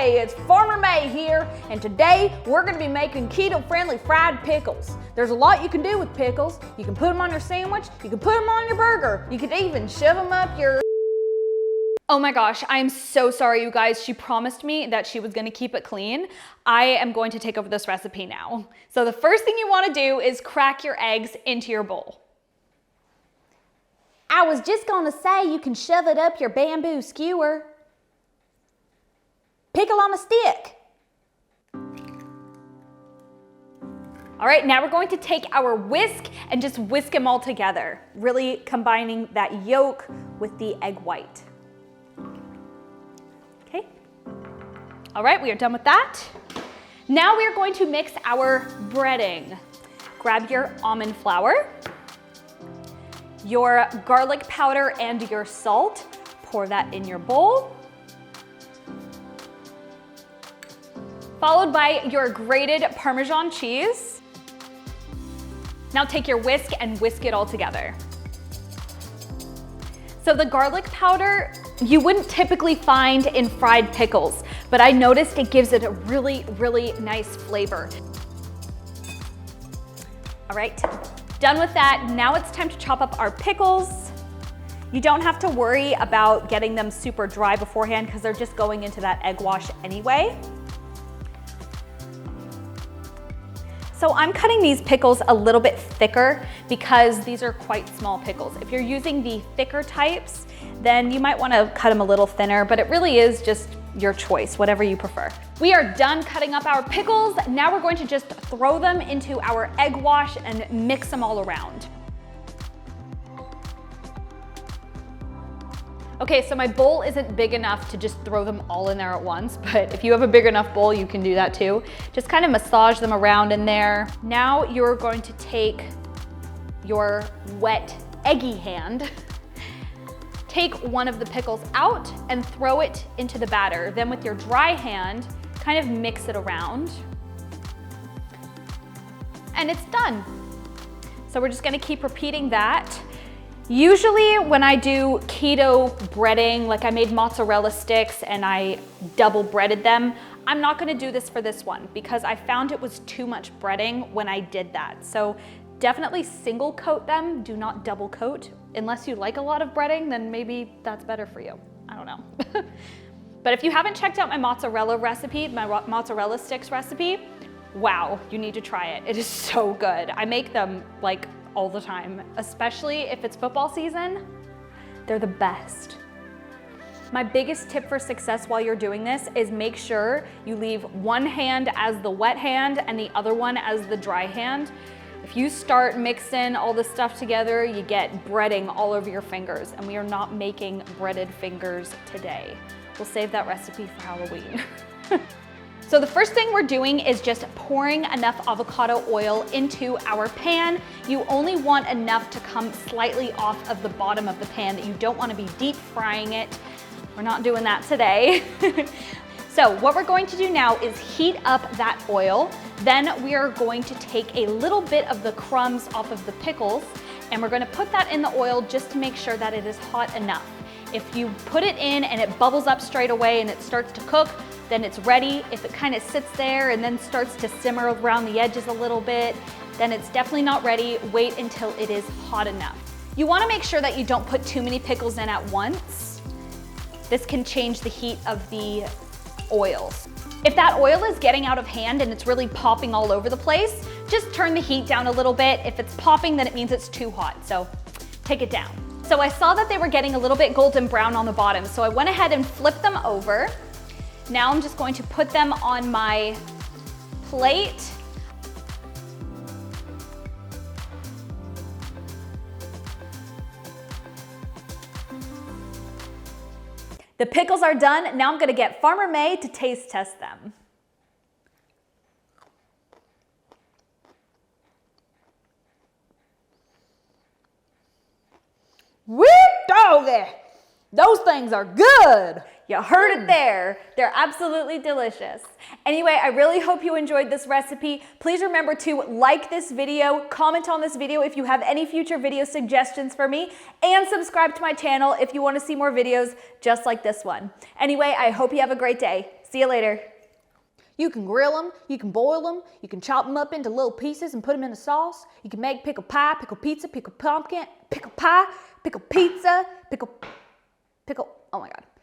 Hey, it's Farmer May here, and today we're gonna be making keto-friendly fried pickles. There's a lot you can do with pickles. You can put them on your sandwich, you can put them on your burger, you could even shove them up your... Oh my gosh, I'm so sorry, you guys. She promised me that she was gonna keep it clean. I am going to take over this recipe now. So the first thing you wanna do is crack your eggs into your bowl. I was just gonna say you can shove it up your bamboo skewer. Pickle on a stick. All right, now we're going to take our whisk and just whisk them all together, really combining that yolk with the egg white. Okay. All right, we are done with that. Now we are going to mix our breading. Grab your almond flour, your garlic powder, and your salt. Pour that in your bowl. Followed by your grated Parmesan cheese. Now take your whisk and whisk it all together. So the garlic powder, you wouldn't typically find in fried pickles, but I noticed it gives it a really, really nice flavor. All right, done with that. Now it's time to chop up our pickles. You don't have to worry about getting them super dry beforehand because they're just going into that egg wash anyway. So I'm cutting these pickles a little bit thicker because these are quite small pickles. If you're using the thicker types, then you might want to cut them a little thinner, but it really is just your choice, whatever you prefer. We are done cutting up our pickles. Now we're going to just throw them into our egg wash and mix them all around. Okay, so my bowl isn't big enough to just throw them all in there at once, but if you have a big enough bowl, you can do that too. Just kind of massage them around in there. Now you're going to take your wet, eggy hand, take one of the pickles out and throw it into the batter. Then with your dry hand, kind of mix it around. And it's done. So we're just gonna keep repeating that. Usually when I do keto breading, like I made mozzarella sticks and I double breaded them, I'm not gonna do this for this one because I found it was too much breading when I did that. So definitely single coat them, do not double coat. Unless you like a lot of breading, then maybe that's better for you. I don't know. But if you haven't checked out my mozzarella recipe, my mozzarella sticks recipe, wow, you need to try it. It is so good. I make them like all the time, especially if it's football season. They're the best. My biggest tip for success while you're doing this is make sure you leave one hand as the wet hand and the other one as the dry hand. If you start mixing all this stuff together, you get breading all over your fingers, and we are not making breaded fingers today. We'll save that recipe for Halloween. So the first thing we're doing is just pouring enough avocado oil into our pan. You only want enough to come slightly off of the bottom of the pan, that you don't want to be deep frying it. We're not doing that today. So what we're going to do now is heat up that oil. Then we are going to take a little bit of the crumbs off of the pickles, and we're going to put that in the oil just to make sure that it is hot enough. If you put it in and it bubbles up straight away and it starts to cook, then it's ready. If it kind of sits there and then starts to simmer around the edges a little bit, then it's definitely not ready. Wait until it is hot enough. You want to make sure that you don't put too many pickles in at once. This can change the heat of the oils. If that oil is getting out of hand and it's really popping all over the place, just turn the heat down a little bit. If it's popping, then it means it's too hot, so take it down. So I saw that they were getting a little bit golden brown on the bottom, so I went ahead and flipped them over. Now I'm just going to put them on my plate. The pickles are done. Now I'm gonna get Farmer May to taste test them. Whoop doggy! Those things are good. You heard it there. They're absolutely delicious. Anyway, I really hope you enjoyed this recipe. Please remember to like this video, comment on this video if you have any future video suggestions for me, and subscribe to my channel if you want to see more videos just like this one. Anyway, I hope you have a great day. See you later. You can grill them, you can boil them, you can chop them up into little pieces and put them in a sauce. You can make pickle pie, pickle pizza, pickle pumpkin, pickle pie, pickle pizza, pickle, oh my God.